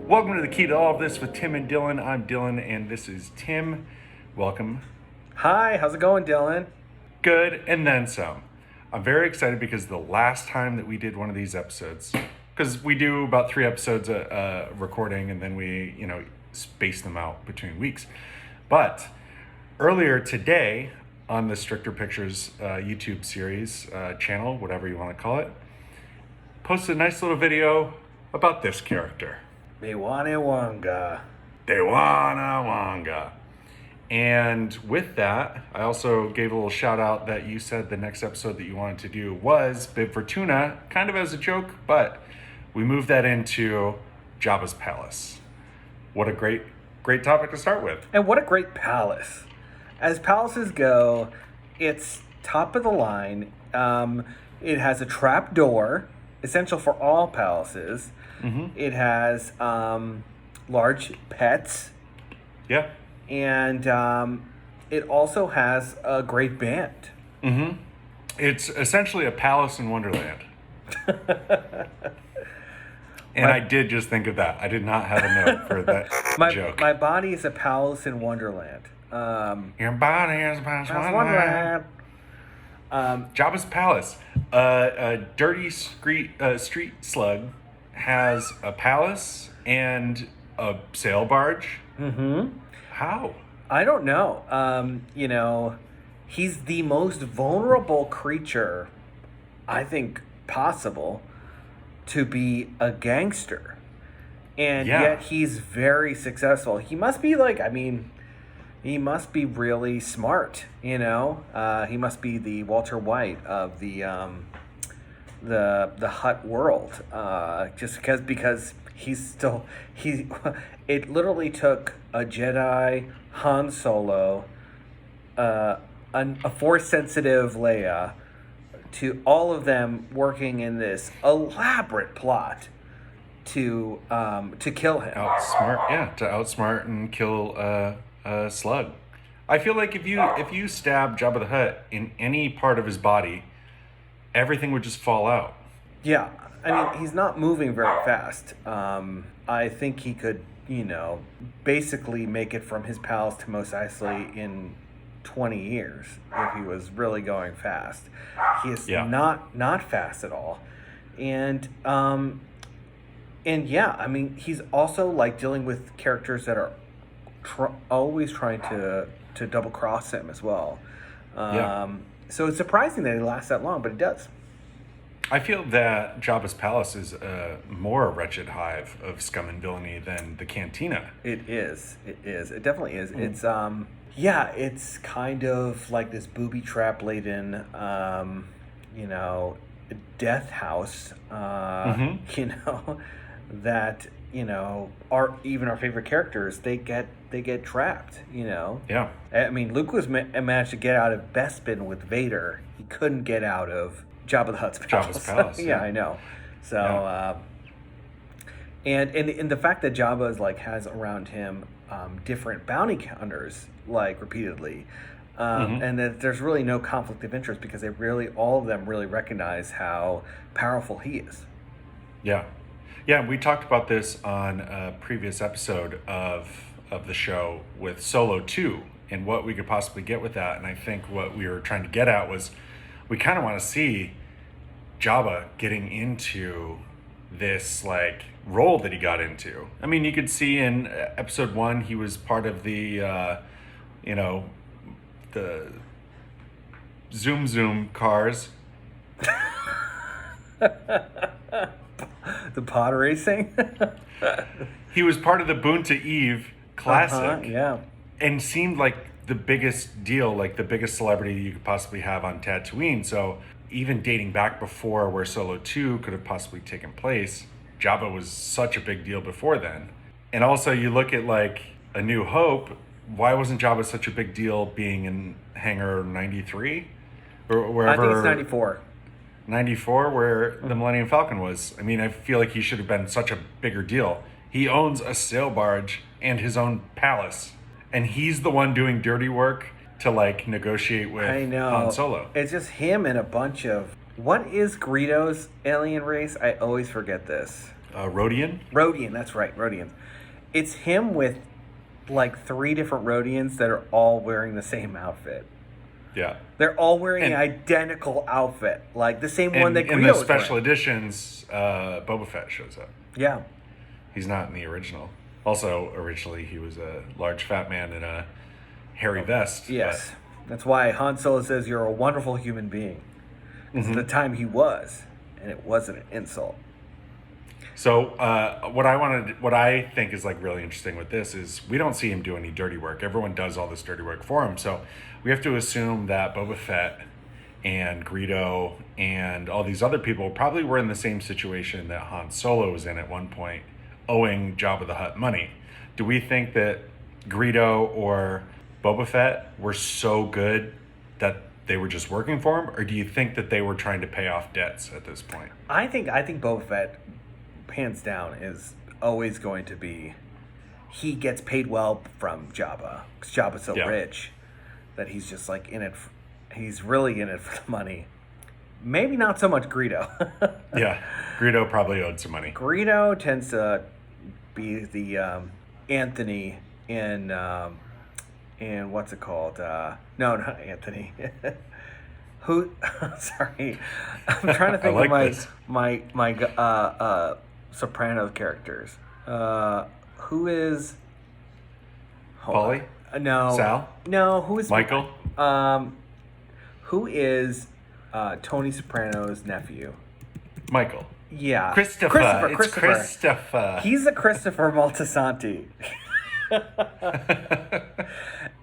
Welcome to the Key to All of This with Tim and Dylan. I'm Dylan, and this is Tim. Welcome. Hi, how's it going, Dylan? Good, and then some. I'm very excited because the last time that we did one of these episodes, because we do about 3 episodes a recording, and then we, space them out between weeks. But earlier today, on the Stricter Pictures YouTube series channel, whatever you want to call it, posted a nice little video about this character. Wanga. Wanga. And with that, I also gave a little shout out that you said the next episode that you wanted to do was Bib Fortuna, kind of as a joke, but we moved that into Jabba's palace. What a great topic to start with. And what a great palace. As palaces go, it's top of the line. It has a trap door, essential for all palaces. Mm-hmm. It has large pets. Yeah. And it also has a great band. Mm-hmm. It's essentially a palace in Wonderland. I did just think of that. I did not have a note for that joke. My body is a palace in Wonderland. Your body is a palace in Wonderland. Jabba's palace. A dirty street slug has a palace and a sail barge. Mm-hmm. How? I don't know. He's the most vulnerable creature, I think, possible to be a gangster. And yet he's very successful. He must be he must be really smart, He must be the Walter White of the Hutt world. Just because it literally took a Jedi, Han Solo, a Force-sensitive Leia, to all of them working in this elaborate plot to kill him. To outsmart and kill a slug. I feel like if you stab Jabba the Hutt in any part of his body, everything would just fall out. Yeah, he's not moving very fast. I think he could, basically make it from his palace to Mos Eisley in 20 years if he was really going fast. He is not fast at all. And he's also dealing with characters that are always trying to double cross him as well. So it's surprising that he lasts that long, but he does. I feel that Jabba's palace is more a wretched hive of scum and villainy than the cantina. It is. It definitely is. It's it's kind of like this booby trap laden, death house. That our favorite characters, they get trapped. Yeah. Luke was managed to get out of Bespin with Vader. He couldn't get out of Jabba the Hutt's palace. Jabba's palace. Yeah, I know. So, and the fact that Jabba has around him different bounty counters repeatedly, and that there's really no conflict of interest because all of them really recognize how powerful he is. Yeah. Yeah, we talked about this on a previous episode of the show with Solo 2 and what we could possibly get with that. And I think what we were trying to get at was we kind of want to see Jabba getting into this role that he got into. You could see in episode 1 he was part of the the Zoom cars. The pod racing. He was part of the Boonta Eve classic. Yeah. And seemed like the biggest deal, the biggest celebrity you could possibly have on Tatooine. So even dating back before where Solo 2 could have possibly taken place, Jabba was such a big deal before then. And also you look at A New Hope, why wasn't Jabba such a big deal being in Hangar 93? Or wherever? I think it's 94. 94, where the Millennium Falcon was. I feel like he should have been such a bigger deal. He owns a sail barge and his own palace. And he's the one doing dirty work to negotiate with Han Solo. It's just him and a bunch of... What is Greedo's alien race? I always forget this. Rodian. Rodian, that's right, Rodian. It's him with like 3 different Rodians that are all wearing the same outfit. Yeah. They're all wearing an identical outfit, like the same one that Greedo in the was special wearing. editions, Boba Fett shows up. Yeah. He's not in the original. Also, originally he was a large fat man in a hairy vest. Yes. That's why Han Solo says you're a wonderful human being. It's the time he was, and it wasn't an insult. So what I think is like really interesting with this is we don't see him do any dirty work. Everyone does all this dirty work for him. So we have to assume that Boba Fett and Greedo and all these other people probably were in the same situation that Han Solo was in at one point, owing Jabba the Hutt money. Do we think that Greedo or Boba Fett were so good that they were just working for him, or do you think that they were trying to pay off debts at this point? I think Boba Fett, hands down, is always going to be. He gets paid well from Jabba because Jabba's so rich that he's just like in it. He's really in it for the money. Maybe not so much Greedo. Yeah, Greedo probably owed some money. Greedo tends to be the Anthony in what's it called? No, not Anthony. Who? Sorry, I'm trying to think of my Sopranos characters. Who is? Paulie? No. Sal? No. Who is Michael? Who is Tony Soprano's nephew? Michael. Yeah. Christopher. It's Christopher. He's a Christopher Moltisanti.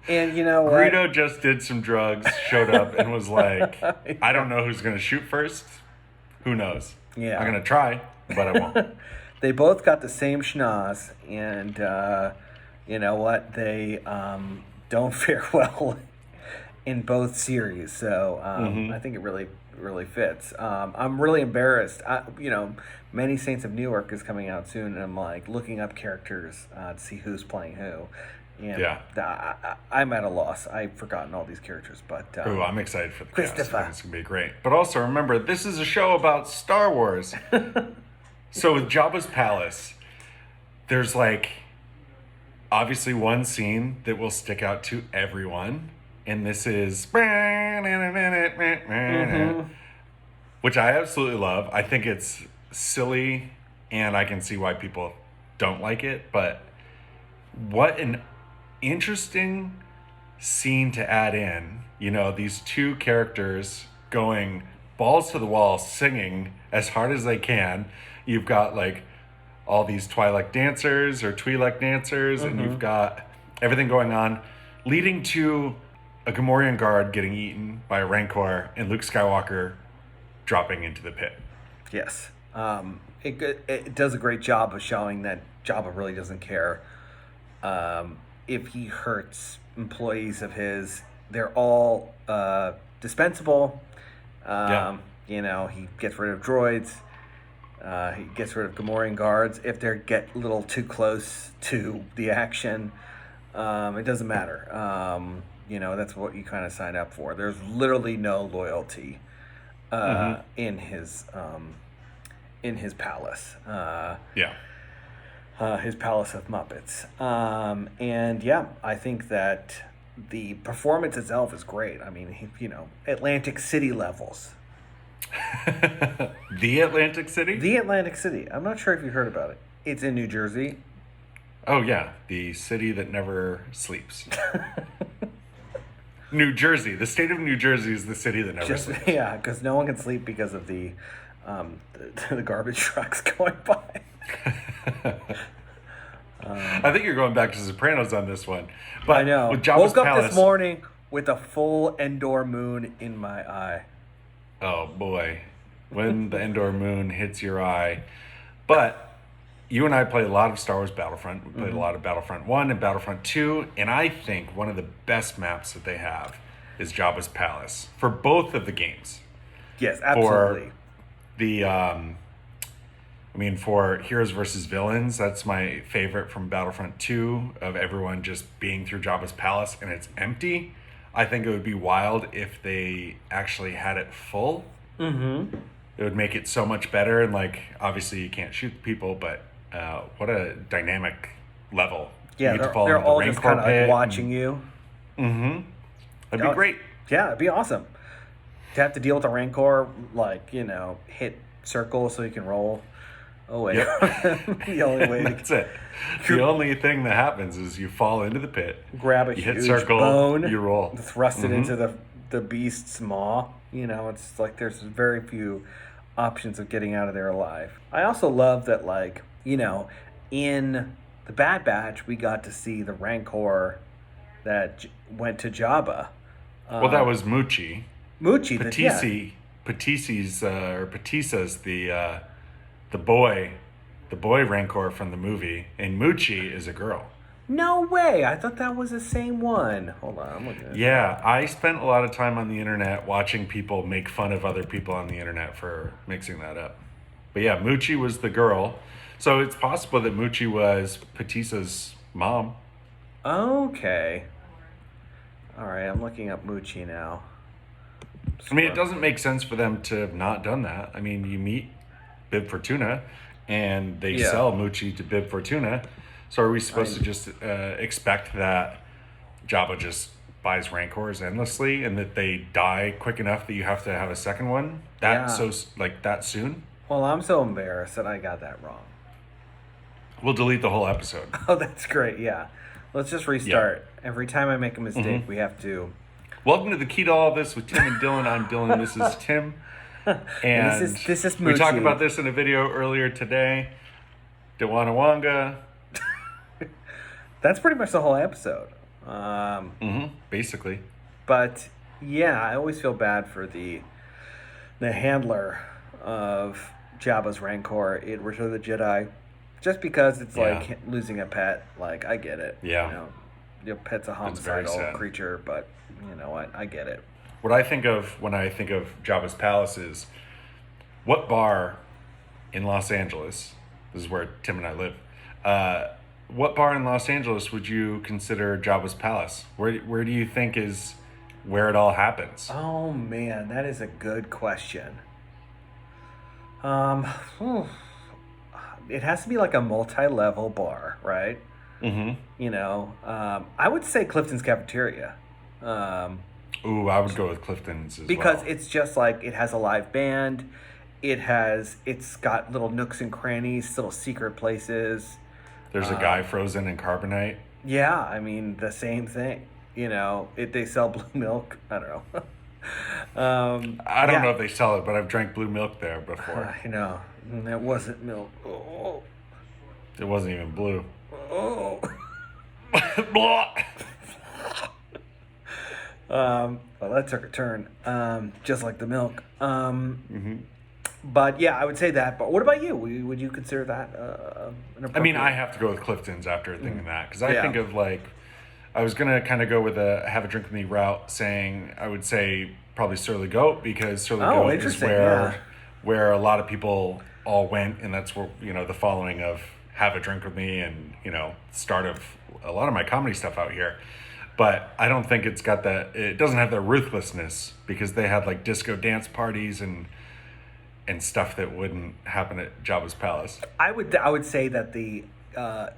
And you know what? Greedo just did some drugs, showed up, and was like, I don't know who's going to shoot first. Who knows? Yeah. I'm going to try, but I won't. They both got the same schnoz, and you know what? They don't fare well in both series. So I think it really fits. I'm really embarrassed. Many Saints of Newark is coming out soon, and I'm like looking up characters to see who's playing who. And I'm at a loss. I've forgotten all these characters, but I'm excited for the cast. Christopher. It's gonna be great. But also remember, this is a show about Star Wars. So with Jabba's palace, there's like obviously one scene that will stick out to everyone, and this is which I absolutely love. I think it's silly, and I can see why people don't like it, but what an interesting scene to add in. You know, these two characters going balls to the wall, singing as hard as they can. You've got like all these Twi'lek dancers, and you've got everything going on, leading to a Gamorrean guard getting eaten by a Rancor and Luke Skywalker dropping into the pit. Yes. It does a great job of showing that Jabba really doesn't care if he hurts employees of his. They're all dispensable. You know, he gets rid of droids. He gets rid of Gamorrean guards if they get a little too close to the action. It doesn't matter. That's what you kind of sign up for. There's literally no loyalty in his palace. His palace of Muppets. I think that the performance itself is great. I mean, Atlantic City levels. The Atlantic City? The Atlantic City. I'm not sure if you heard about it. It's in New Jersey. Oh, yeah. The city that never sleeps. New Jersey. The state of New Jersey is the city that never sleeps. Yeah, because no one can sleep because of the garbage trucks going by. I think you're going back to Sopranos on this one. But I know. With Jabba's Woke up palace, this morning with a full Endor moon in my eye. Oh, boy. When the Endor moon hits your eye. But you and I played a lot of Star Wars Battlefront. We played a lot of Battlefront 1 and Battlefront 2. And I think one of the best maps that they have is Jabba's Palace for both of the games. Yes, absolutely. For Heroes versus Villains, that's my favorite from Battlefront 2, of everyone just being through Jabba's Palace and it's empty. I think it would be wild if they actually had it full. it would make it so much better. And like, obviously you can't shoot people, but what a dynamic level. Yeah, You get to they're, fall they're into the all just kind Rancor of like pit watching you. That'd be great. Yeah, it'd be awesome. To have to deal with a Rancor, like, hit circle so you can roll. Oh, wait. Yep. The only way That's it. The only thing that happens is you fall into the pit. Grab a you huge hit circle, bone. you roll. Thrust it into the beast's maw. It's like there's very few options of getting out of there alive. I also love that, like, in the Bad Batch, we got to see the Rancor that went to Jabba. Well, that was Muchi. Muchi. Patisse's or Patissa's the boy Rancor from the movie, and Muchi is a girl. No way! I thought that was the same one. Hold on, I'm looking at it. Yeah, I spent a lot of time on the internet watching people make fun of other people on the internet for mixing that up. But yeah, Muchi was the girl. So it's possible that Muchi was Patissa's mom. Okay. All right, I'm looking up Muchi now. I mean, it doesn't make sense for them to have not done that. I mean, you meet Bib Fortuna, and they sell Muchi to Bib Fortuna. So are we supposed to just expect that Jabba just buys Rancors endlessly, and that they die quick enough that you have to have a second one? That soon? Well, I'm so embarrassed that I got that wrong. We'll delete the whole episode. Oh, that's great. Yeah, let's just restart. Yeah. Every time I make a mistake, we have to. Welcome to the Key to All This with Tim and Dylan. I'm Dylan. This is Tim. And this is Muchi. We talked about this in a video earlier today. Dewanawanga. That's pretty much the whole episode. Basically. But yeah, I always feel bad for the handler of Jabba's Rancor in Return of the Jedi, just because it's like losing a pet. Like, I get it. Yeah. Your pet's a homicidal creature, but you know what? I get it. What I think of when I think of Jabba's palace is, what bar in Los Angeles, this is where Tim and I live, what bar in Los Angeles would you consider Jabba's palace? Where do you think is where it all happens? Oh man, that is a good question. It has to be like a multi-level bar, right? I would say Clifton's Cafeteria. Ooh, I would go with Clifton's as because it's just like, it has a live band. It's got little nooks and crannies, little secret places. There's a guy frozen in carbonite. Yeah, I mean, the same thing. They sell blue milk. I don't know. I don't know if they sell it, but I've drank blue milk there before. I know. And that wasn't milk. Oh. It wasn't even blue. Oh. Well, that took a turn. Just like the milk. But yeah, I would say that. But what about you? Would you consider that I mean, I have to go with Clifton's after thinking that, because I think of like, I was gonna kind of go with a have a drink with me route, saying I would say probably Surly Goat, because Surly Goat is where a lot of people all went, and that's where the following of Have a Drink with Me, and start of a lot of my comedy stuff out here. But I don't think it's got that. It doesn't have that ruthlessness, because they had like disco dance parties and stuff that wouldn't happen at Jabba's palace. I would say that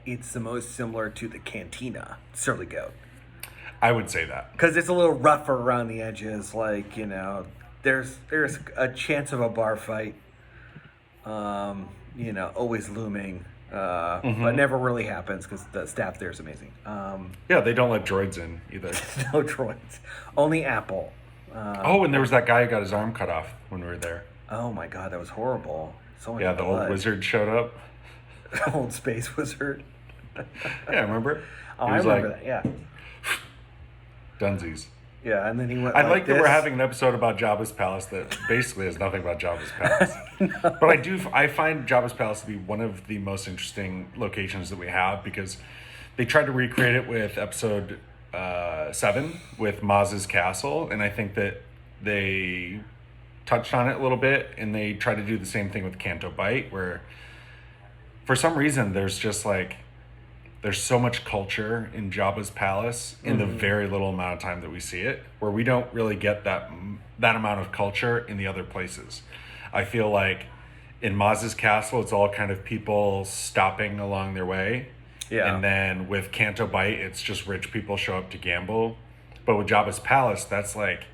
it's the most similar to the Cantina, Surly Goat. I would say that, because it's a little rougher around the edges. Like, there's a chance of a bar fight. Always looming. But never really happens because the staff there is amazing. They don't let droids in either. No droids. Only Apple. And there was that guy who got his arm cut off when we were there. Oh my god, that was horrible. So much the blood. Old wizard showed up. Old space wizard. Yeah, remember? Oh, I remember that, yeah. Dunsies. Yeah, and then he went I like that we're having an episode about Jabba's palace that basically has nothing about Jabba's palace. But I find Jabba's palace to be one of the most interesting locations that we have, because they tried to recreate it with episode 7 with Maz's castle, and I think that they touched on it a little bit, and they tried to do the same thing with Canto Bight, where for some reason there's just like, there's so much culture in Jabba's palace in the very little amount of time that we see it, where we don't really get that amount of culture in the other places. I feel like in Maz's castle, it's all kind of people stopping along their way. Yeah. And then with Canto Bight, it's just rich people show up to gamble. But with Jabba's palace, that's like,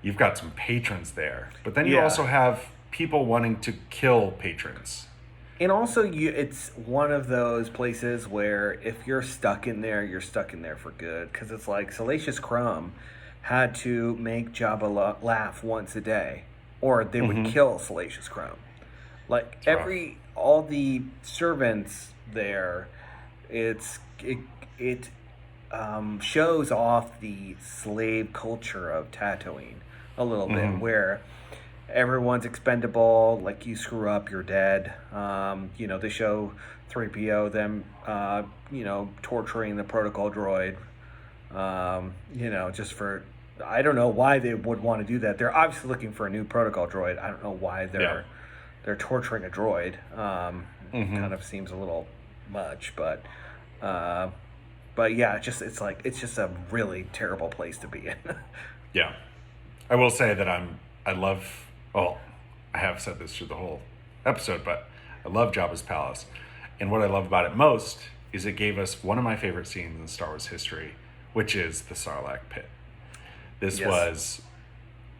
you've got some patrons there. But then you also have people wanting to kill patrons. And also, it's one of those places where if you're stuck in there, you're stuck in there for good. Because it's like Salacious Crumb had to make Jabba laugh once a day, or they would kill Salacious Crumb. Like all the servants there, it shows off the slave culture of Tatooine a little bit, where everyone's expendable. Like, you screw up, you're dead. They show 3PO them, torturing the protocol droid. Just for, I don't know why they would want to do that. They're obviously looking for a new protocol droid. I don't know why they're torturing a droid. Kind of seems a little much, but yeah, it's just a really terrible place to be in. Yeah, I will say that I have said this through the whole episode, but I love Jabba's palace, and what I love about it most is it gave us one of my favorite scenes in Star Wars history, which is the Sarlacc pit. This was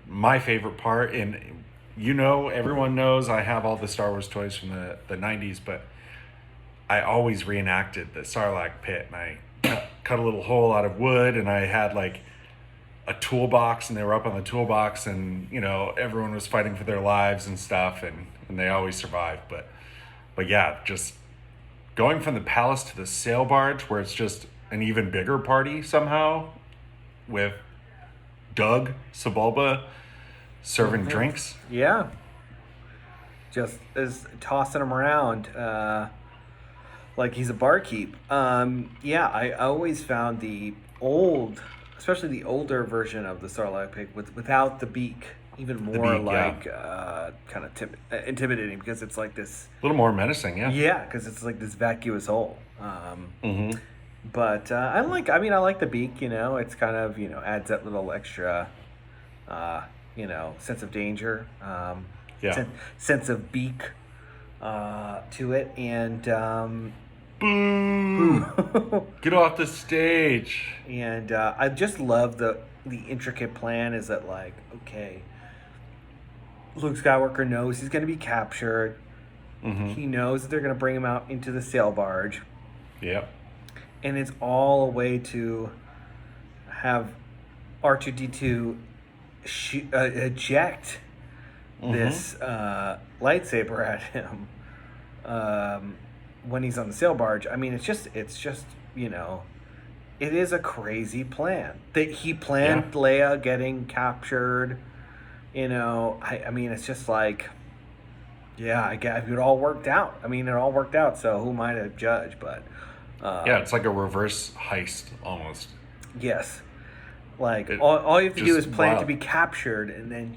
my favorite part, and everyone knows I have all the Star Wars toys from the 90s, but I always reenacted the Sarlacc pit, and I cut a little hole out of wood, and I had like a toolbox, and they were up on the toolbox, and everyone was fighting for their lives and stuff, and they always survived. But yeah, just going from the palace to the sail barge, where it's just an even bigger party somehow, with Doug Sebulba serving drinks. Yeah. Just is tossing them around like he's a barkeep. I always found especially the older version of the Sarlacc pit without the beak, even more kind of intimidating, because it's like this... A little more menacing, yeah. Yeah, because it's like this vacuous hole. But I like the beak, it's kind of, adds that little extra, sense of danger, sense of beak to it. And boo! Get off the stage. And I just love the intricate plan. Is that, like, okay, Luke Skywalker knows he's going to be captured. He knows that they're going to bring him out into the sail barge. Yep. And it's all a way to have R2-D2 eject this lightsaber at him when he's on the sail barge. I mean, it's just it is a crazy plan. That he planned Leia getting captured. I mean, it's just like, I guess it all worked out. I mean, it all worked out. So who am I to judge? But it's like a reverse heist almost. Yes. Like, all you have to do is plan to be captured, and then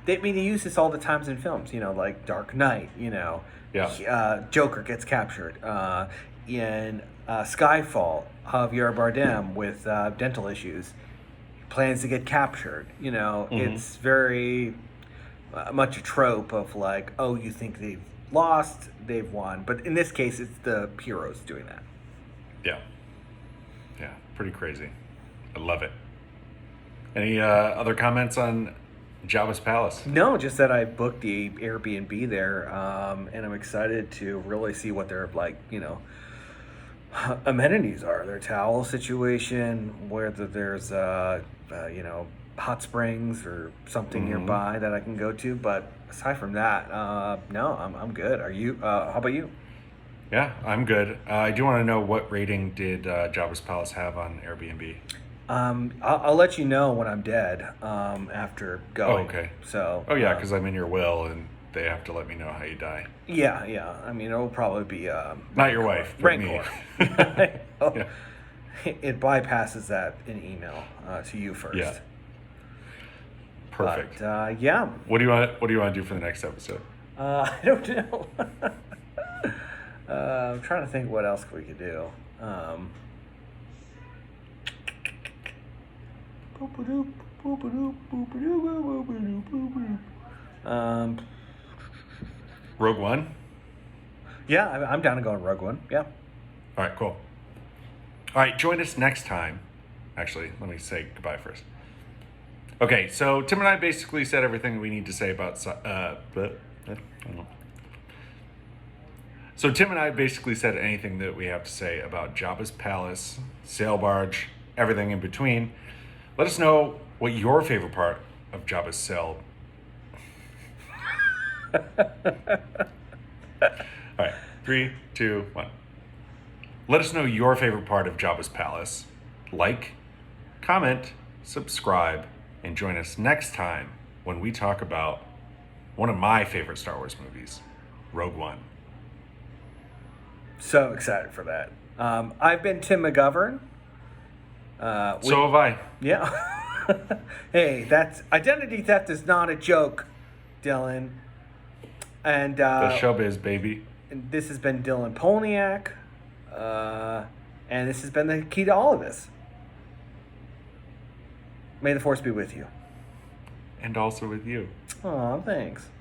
they use this all the times in films, like Dark Knight, Joker gets captured. In Skyfall, Javier Bardem with dental issues plans to get captured. It's very much a trope of like, oh, you think they've lost, they've won. But in this case, it's the heroes doing that. Yeah. Yeah, pretty crazy. I love it. Any other comments on Jabba's palace? No, just that I booked the Airbnb there, and I'm excited to really see what their amenities are. Their towel situation, whether there's hot springs or something nearby that I can go to. But aside from that, no, I'm good. Are you? How about you? Yeah, I'm good. I do want to know, what rating did Jabba's palace have on Airbnb? I'll let you know when I'm dead, after going. Oh, okay. So. Oh, yeah, because I'm in your will, and they have to let me know how you die. Yeah. I mean, it'll probably be not your wife, but Rancor. Me. Yeah. It bypasses that in email to you first. Yeah. Perfect. But, yeah. What do you want to do for the next episode? I don't know. I'm trying to think what else we could do. Rogue One? Yeah, I'm down to go in Rogue One. Yeah. All right, cool. All right, join us next time. Actually, let me say goodbye first. Okay, so Tim and I basically said everything we need to say about... I don't know. So Tim and I basically said anything that we have to say about Jabba's palace, sail barge, everything in between. Let us know what your favorite part of Jabba's sail... All right, 3, 2, 1. Let us know your favorite part of Jabba's palace. Like, comment, subscribe, and join us next time when we talk about one of my favorite Star Wars movies, Rogue One. So excited for that. I've been Tim McGovern. So have I. Yeah. Hey, that's identity theft is not a joke, Dylan. And The showbiz, baby. and this has been Dylan Polniak. And this has been the key to all of this. May the Force be with you. And also with you. Aw, thanks.